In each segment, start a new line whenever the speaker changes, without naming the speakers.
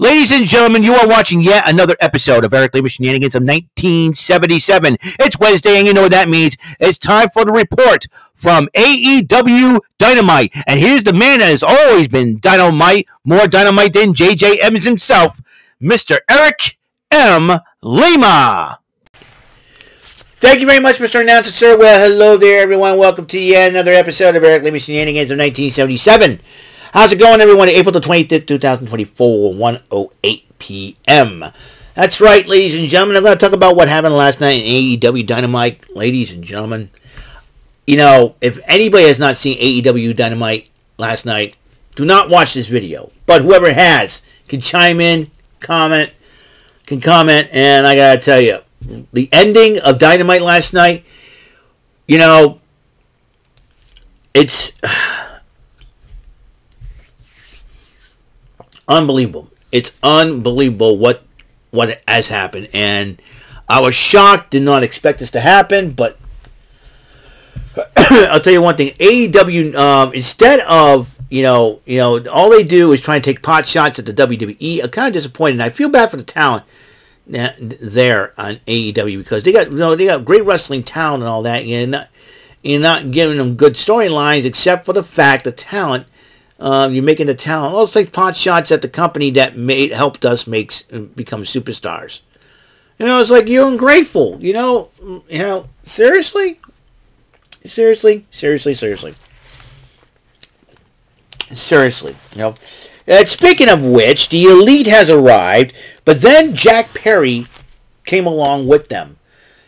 Ladies and gentlemen, you are watching yet another episode of Lima Shenanigans of 1977. It's Wednesday, and you know what that means. It's time for the report from AEW Dynamite. And here's the man that has always been Dynamite, more Dynamite than J.J. Evans himself, Mr. Eric M. Lima. Thank you very much, Mr. Announcer, sir. Well, hello there, everyone. Welcome to yet another episode of Lima Shenanigans of 1977. How's it going, everyone? April the 25th, 2024, 1:08 p.m. That's right, ladies and gentlemen. I'm going to talk about what happened last night in AEW Dynamite. Ladies and gentlemen, you know, if anybody has not seen AEW Dynamite last night, do not watch this video. But whoever has can chime in, comment, and I got to tell you, the ending of Dynamite last night, you know, it's unbelievable. It's unbelievable what has happened, and I was shocked. Did not expect this to happen, but I'll tell you one thing: AEW, instead of all they do is try and take pot shots at the WWE. I'm kind of disappointed. And I feel bad for the talent there on AEW because they got great wrestling talent and all that. You're not giving them good storylines, except for the fact the talent. You're making the talent. Let's take pot shots at the company that helped us become superstars. It's like you're ungrateful. Seriously. And speaking of which, the Elite has arrived, but then Jack Perry came along with them.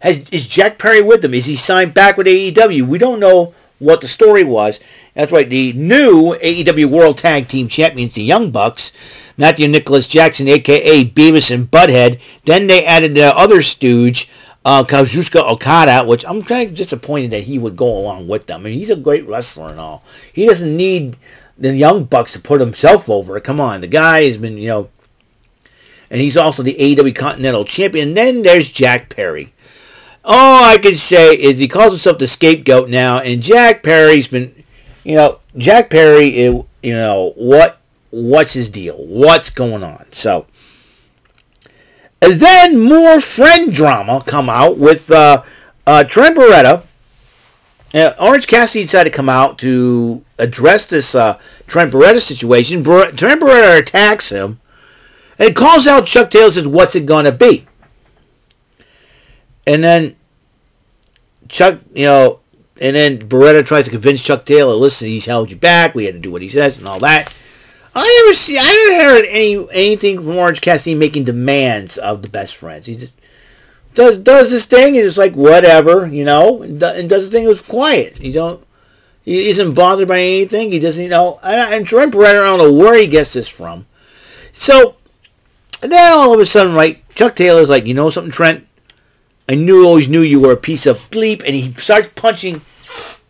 Is Jack Perry with them? Is he signed back with AEW? We don't know what the story was. That's right, the new AEW World Tag Team Champions, the Young Bucks, Matthew Nicholas Jackson, a.k.a. Beavis and Butthead. Then they added the other stooge, Kazuchika Okada, which I'm kind of disappointed that he would go along with them. I mean, he's a great wrestler and all. He doesn't need the Young Bucks to put himself over. Come on, the guy has been, and he's also the AEW Continental Champion. And then there's Jack Perry. All I can say is he calls himself the scapegoat now, and Jack Perry's been, Jack Perry, what's his deal? What's going on? So, and then more friend drama come out with Trent Beretta. Orange Cassidy decided to come out to address this Trent Beretta situation. Trent Beretta attacks him and calls out Chuck Taylor and says, "What's it going to be?" And then and then Beretta tries to convince Chuck Taylor, listen, he's held you back. We had to do what he says and all that. I haven't heard anything from Orange Cassidy making demands of the Best Friends. He just does this thing and it's like whatever, and does this thing. It was quiet. He isn't bothered by anything. He doesn't, and Trent Beretta, I don't know where he gets this from. So then all of a sudden, right, Chuck Taylor's like, you know something, Trent? I always knew you were a piece of bleep, and he starts punching.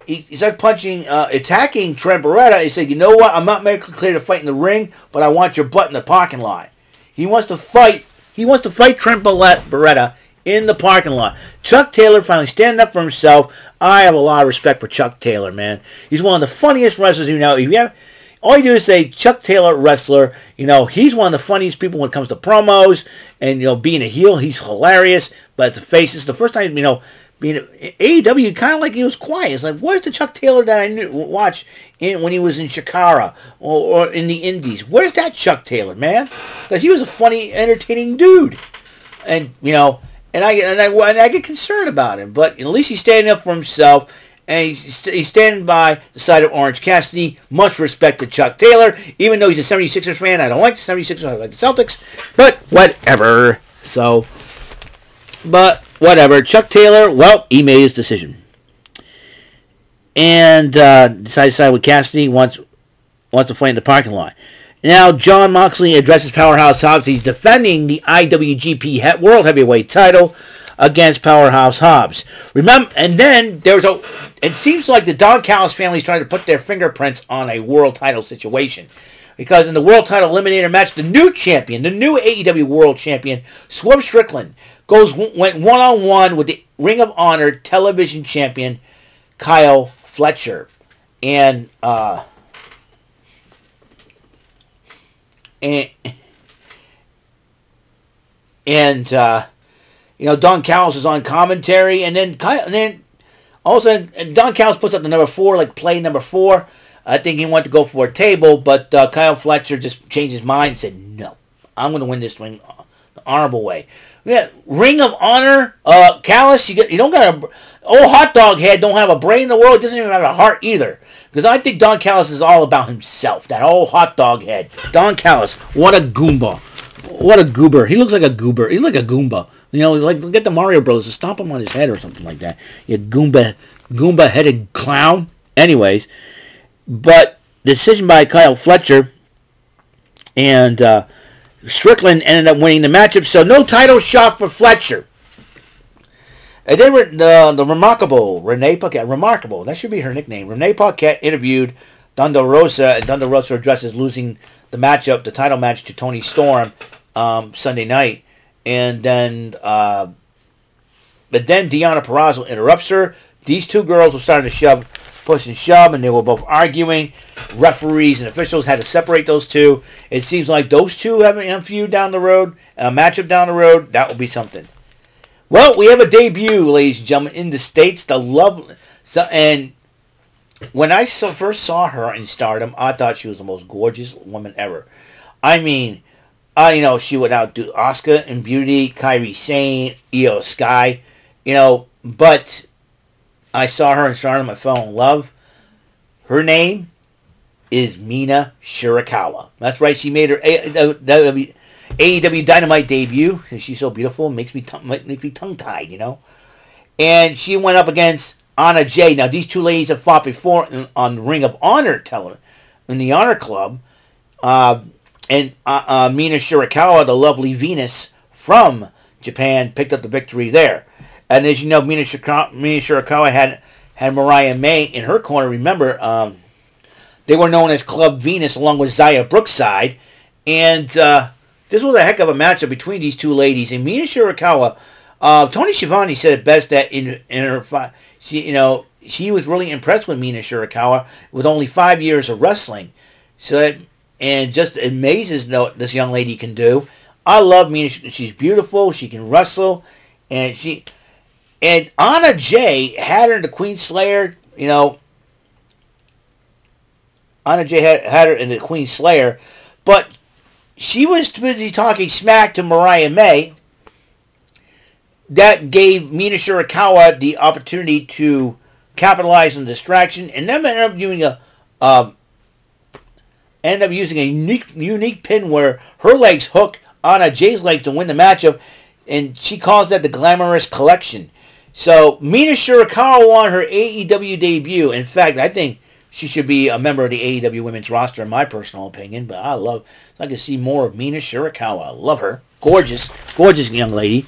He starts attacking Trent Beretta. He said, "You know what? I'm not medically clear to fight in the ring, but I want your butt in the parking lot." He wants to fight. He wants to fight Trent Beretta in the parking lot. Chuck Taylor finally standing up for himself. I have a lot of respect for Chuck Taylor, man. He's one of the funniest wrestlers you know. All you do is say Chuck Taylor wrestler. He's one of the funniest people when it comes to promos and being a heel. He's hilarious, but as a face, it's the first time being AEW kind of like he was quiet. It's like, where's the Chuck Taylor that I watched when he was in Shikara or in the Indies? Where's that Chuck Taylor, man? Because he was a funny, entertaining dude, and I get concerned about him, but at least he's standing up for himself. And he's standing by the side of Orange Cassidy. Much respect to Chuck Taylor. Even though he's a 76ers fan, I don't like the 76ers, I like the Celtics. But whatever. But whatever. Chuck Taylor, well, he made his decision. And decided to side with Cassidy, wants to fight in the parking lot. Now, Jon Moxley addresses Powerhouse Hobbs. He's defending the IWGP World Heavyweight title against Powerhouse Hobbs. Remember, and then it seems like the Don Callis family is trying to put their fingerprints on a world title situation. Because in the world title eliminator match, the new AEW World Champion, Swerve Strickland, went one-on-one with the Ring of Honor television champion, Kyle Fletcher. And And Don Callis is on commentary, and then all of a sudden Don Callis puts up the number 4, like play number 4. I think he wanted to go for a table, but Kyle Fletcher just changed his mind and said, no, I'm going to win this ring the honorable way. Yeah, Ring of Honor, Callis, you don't got a... Old hot dog head don't have a brain in the world. He doesn't even have a heart either. Because I think Don Callis is all about himself. That old hot dog head. Don Callis, what a goomba. What a goober. He looks like a goober. He's like a goomba. Like get the Mario Bros. To stomp him on his head or something like that. You goomba-headed clown. Anyways, but the decision by Kyle Fletcher and Strickland ended up winning the matchup. So no title shot for Fletcher. And then the remarkable Renee Paquette, remarkable, that should be her nickname. Renee Paquette interviewed Thunder Rosa, and Thunder Rosa addresses losing the title match to Toni Storm Sunday night. And then, but then Deonna Purrazzo interrupts her. These two girls were starting to push and shove, and they were both arguing. Referees and officials had to separate those two. It seems like those two having a feud down the road, a matchup down the road, that will be something. Well, we have a debut, ladies and gentlemen, in the States. And when I first saw her in Stardom, I thought she was the most gorgeous woman ever. I mean, she would outdo Asuka in beauty, Kairi Sane, Io Sky, but I saw her in Stardom, I fell in love. Her name is Mina Shirakawa. That's right, she made her AEW Dynamite debut. She's so beautiful, makes me tongue-tied, And she went up against Anna Jay. Now, these two ladies have fought before on Ring of Honor in the Honor Club. And Mina Shirakawa, the lovely Venus from Japan, picked up the victory there. And as you know, Mina Shirakawa had Mariah May in her corner. Remember, they were known as Club Venus along with Xia Brookside. And this was a heck of a matchup between these two ladies. And Mina Shirakawa, Tony Schiavone said it best that in her, she was really impressed with Mina Shirakawa with only 5 years of wrestling. And just amazes what this young lady can do. I love Mina. She's beautiful. She can wrestle. And Anna Jay had her in the Queen Slayer. Anna Jay had her in the Queen Slayer. But she was busy talking smack to Mariah May. That gave Mina Shirakawa the opportunity to capitalize on the distraction, and then ended up using a unique pin where her legs hook Anna Jay's legs to win the matchup, and she calls that the Glamorous Collection. So Mina Shirakawa won her AEW debut. In fact, I think she should be a member of the AEW women's roster, in my personal opinion. But I can see more of Mina Shirakawa. I love her. Gorgeous young lady.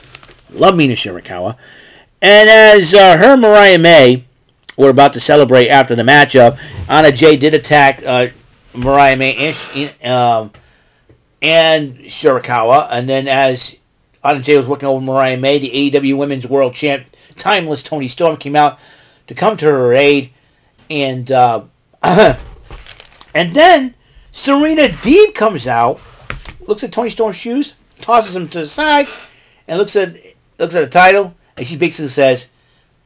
Love Mina Shirakawa. And as her and Mariah May were about to celebrate after the matchup, Anna Jay did attack Mariah May and Shirakawa. And then as Anna Jay was working over Mariah May, the AEW Women's World Champ, Timeless Toni Storm, came out to come to her aid. And and then Serena Deeb comes out, looks at Toni Storm's shoes, tosses them to the side, and looks at the title, and she basically says,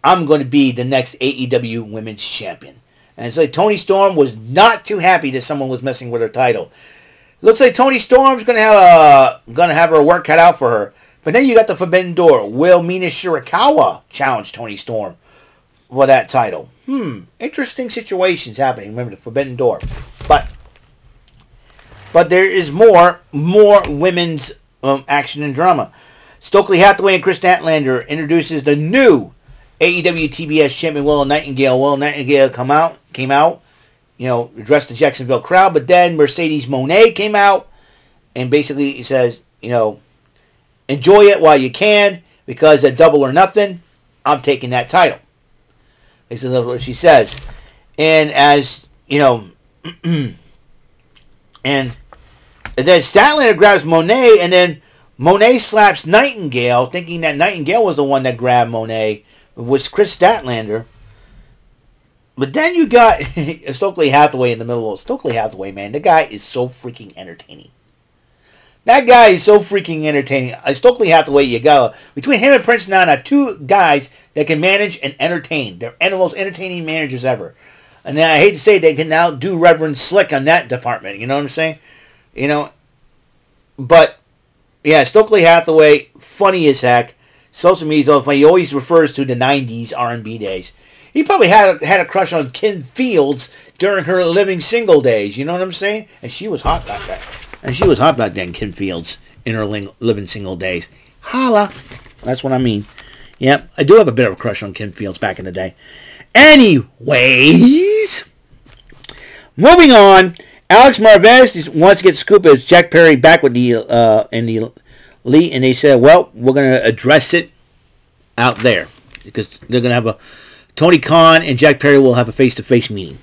"I'm going to be the next AEW Women's Champion." And so Toni Storm was not too happy that someone was messing with her title. Looks like Toni Storm's going to have her work cut out for her. But then you got the Forbidden Door. Will Mina Shirakawa challenge Toni Storm for that title? Interesting situations happening. Remember the Forbidden Door. But there is more women's action and drama. Stokely Hathaway and Chris Statlander introduces the new AEW TBS champion Willow Nightingale. Willow Nightingale came out, addressed the Jacksonville crowd, but then Mercedes Moné came out and basically says, enjoy it while you can, because at Double or Nothing, I'm taking that title. This is what she says. And as, and then Statlander grabs Moné, and then Moné slaps Nightingale, thinking that Nightingale was the one that grabbed Moné. It was Chris Statlander. But then you got Stokely Hathaway in the middle. Stokely Hathaway, man, the guy is so freaking entertaining. That guy is so freaking entertaining. Stokely Hathaway, you go. Between him and Prince Nana, two guys that can manage and entertain. They're the most entertaining managers ever. And I hate to say they can now do Reverend Slick on that department. You know what I'm saying? You know. But, yeah, Stokely Hathaway, funny as heck. Social media's all funny. He always refers to the 90s R&B days. He probably had a crush on Kim Fields during her living single days. You know what I'm saying? And she was hot back then. Kim Fields, in her living single days. Holla. That's what I mean. Yep, I do have a bit of a crush on Kim Fields back in the day. Anyways, moving on. Alex Marvez wants to get scoop as Jack Perry back with the in the lead, and they said, well, we're going to address it out there because they're going to have a Tony Khan and Jack Perry will have a face-to-face meeting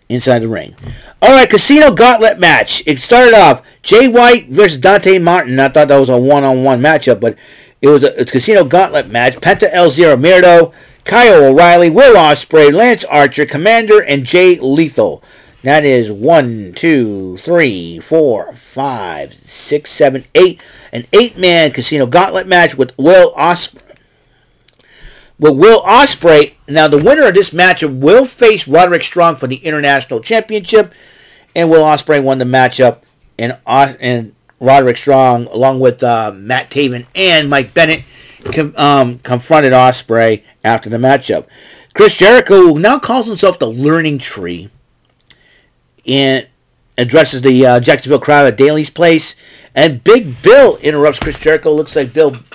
inside the ring. All right, Casino Gauntlet match. It started off Jay White versus Dante Martin. I thought that was a one-on-one matchup, but it's a Casino Gauntlet match. Penta El Zero Miedo, Kyle O'Reilly, Will Ospreay, Lance Archer, Commander, and Jay Lethal. That is 1, 2, 3, 4, 5, 6, 7, 8. An 8-man Casino Gauntlet match with Will Ospreay. Now the winner of this matchup will face Roderick Strong for the International Championship, and Will Ospreay won the matchup, and Roderick Strong, along with Matt Taven and Mike Bennett, confronted Ospreay after the matchup. Chris Jericho now calls himself the Learning Tree and addresses the Jacksonville crowd at Daly's Place, and Big Bill interrupts Chris Jericho. Looks like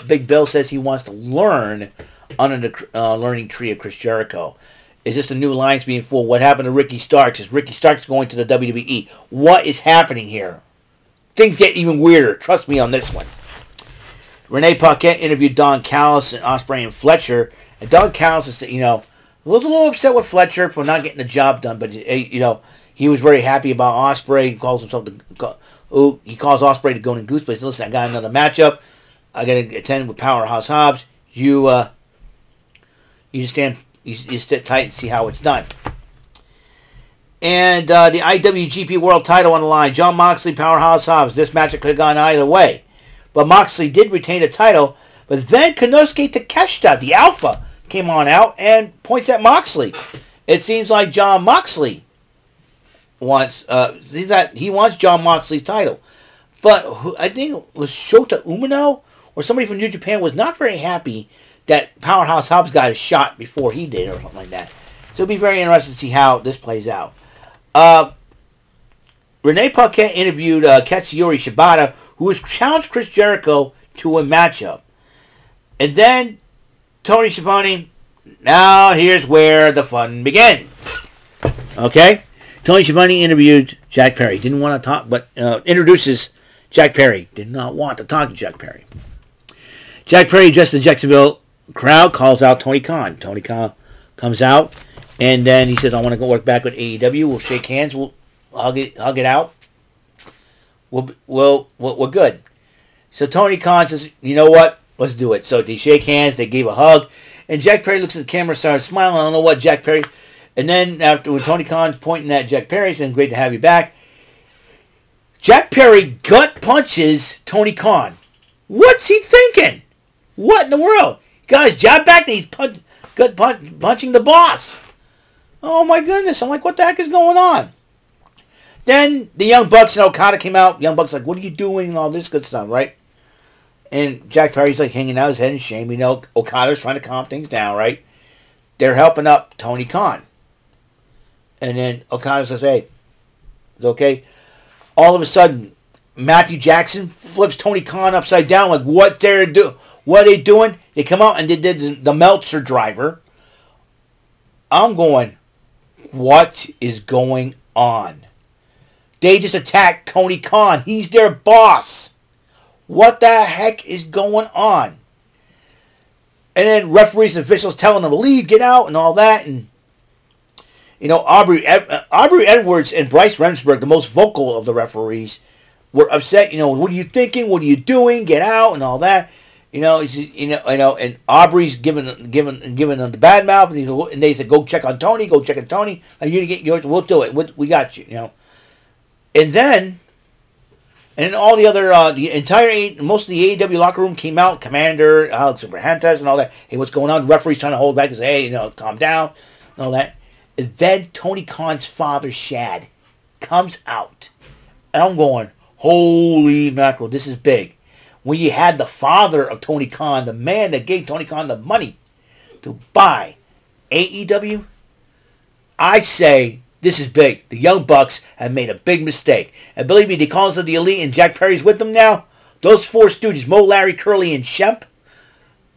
Big Bill says he wants to learn under the Learning Tree of Chris Jericho. Is this the new lines being full? What happened to Ricky Starks? Is Ricky Starks going to the WWE? What is happening here? Things get even weirder. Trust me on this one. Renee Paquette interviewed Don Callis and Ospreay and Fletcher. And Don Callis is, was a little upset with Fletcher for not getting the job done. But, he was very happy about Ospreay. He calls Ospreay the Golden Goose. But he said, listen, I got another matchup. I got to attend with Powerhouse Hobbs. You sit tight and see how it's done. And the IWGP World Title on the line. Jon Moxley, Powerhouse Hobbs. This match could have gone either way. But Moxley did retain the title. But then Konosuke Takeshita, the Alpha, came on out and points at Moxley. It seems like Jon Moxley wants Jon Moxley's title. But I think it was Shota Umino or somebody from New Japan was not very happy that Powerhouse Hobbs got a shot before he did or something like that. So it'll be very interesting to see how this plays out. Renee Paquette interviewed Katsuyori Shibata, who has challenged Chris Jericho to a matchup. And then Tony Schiavone, now here's where the fun begins. Okay? Tony Schiavone interviewed Jack Perry. Didn't want to talk, but introduces Jack Perry. Did not want to talk to Jack Perry. Jack Perry addressed the Jacksonville crowd, calls out Tony Khan. Tony Khan comes out, and then he says, I want to go work back with AEW. We'll shake hands. We'll hug it out. We're good. So Tony Khan says, you know what? Let's do it. So they shake hands. They gave a hug. And Jack Perry looks at the camera, starts smiling. I don't know what Jack Perry... And then after when Tony Khan's pointing at Jack Perry, saying, great to have you back, Jack Perry gut punches Tony Khan. What's he thinking? What in the world? Guys, jab back and he's punching the boss. Oh my goodness. I'm like, what the heck is going on? Then the Young Bucks and Okada came out. Young Bucks like, what are you doing? And all this good stuff, right? And Jack Perry's like hanging out his head in shame. Okada's trying to calm things down, right? They're helping up Tony Khan. And then Okada says, hey, it's okay. All of a sudden, Matthew Jackson flips Tony Khan upside down like, what are they doing? They come out and they did the Meltzer driver. I'm going, what is going on? They just attacked Tony Khan. He's their boss. What the heck is going on? And then referees and officials telling them to leave, get out, and all that. And, Aubrey Edwards and Bryce Remsburg, the most vocal of the referees, were upset. What are you thinking? What are you doing? Get out, and all that. And Aubrey's giving them the bad mouth, and they said, go check on Tony, go check on Tony. You get yours, we'll do it. We got you, And then And all the other, most of the AEW locker room came out. Commander, Alex Abrahantes, and all that. Hey, what's going on? The referee's trying to hold back and say, hey, calm down, and all that. And then Tony Khan's father, Shad, comes out. And I'm going, holy mackerel, this is big. When you had the father of Tony Khan, the man that gave Tony Khan the money to buy AEW, I say this is big. The Young Bucks have made a big mistake. And believe me, they call us the Elite and Jack Perry's with them now. Those four stooges, Mo, Larry, Curly, and Shemp,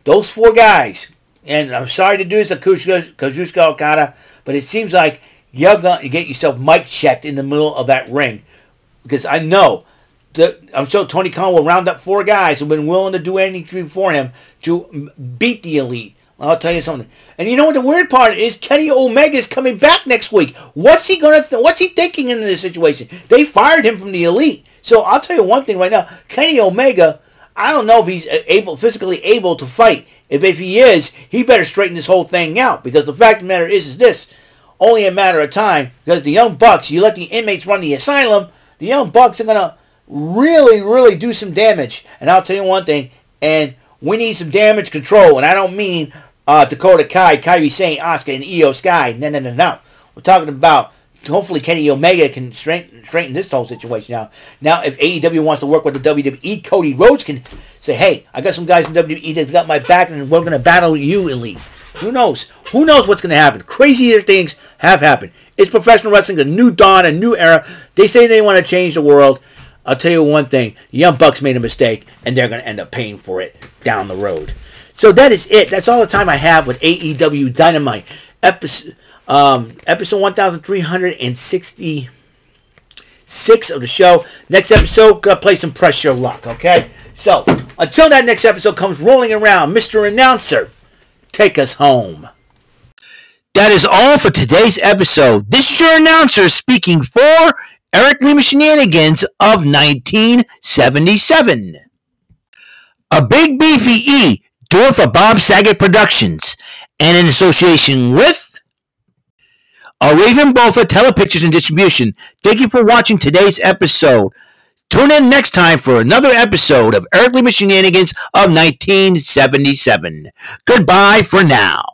those four guys, and I'm sorry to do this to Kazuchika Okada, but it seems like you're going to get yourself mic checked in the middle of that ring. Because I know, I'm sure Tony Khan will round up four guys who've been willing to do anything for him to beat the Elite. I'll tell you something. And you know what the weird part is? Kenny Omega is coming back next week. What's he what's he thinking in this situation? They fired him from the Elite. So I'll tell you one thing right now. Kenny Omega, I don't know if he's physically able to fight. If he is, he better straighten this whole thing out. Because the fact of the matter is this. Only a matter of time. Because the Young Bucks, you let the inmates run the asylum, the Young Bucks are going to really, really do some damage. And I'll tell you one thing. And we need some damage control. And I don't mean Dakota Kai, Kairi Sane, Asuka, and Io Sky. No. We're talking about hopefully Kenny Omega can straighten this whole situation out. Now, if AEW wants to work with the WWE, Cody Rhodes can say, hey, I got some guys from WWE that's got my back and we're going to battle you, Elite. Who knows? Who knows what's going to happen? Crazier things have happened. It's professional wrestling, a new dawn, a new era. They say they want to change the world. I'll tell you one thing. The Young Bucks made a mistake, and they're going to end up paying for it down the road. So that is it. That's all the time I have with AEW Dynamite. Episode 1366 of the show. Next episode, gonna play some Press Your Luck, okay? So, until that next episode comes rolling around, Mr. Announcer, take us home. That is all for today's episode. This is your announcer speaking for Eric Lima Shenanigans of 1977. A Big Beefy E, doing for Bob Saget Productions, and in association with Raven Bofa Telepictures and Distribution. Thank you for watching today's episode. Tune in next time for another episode of Eric Lima Shenanigans of 1977. Goodbye for now.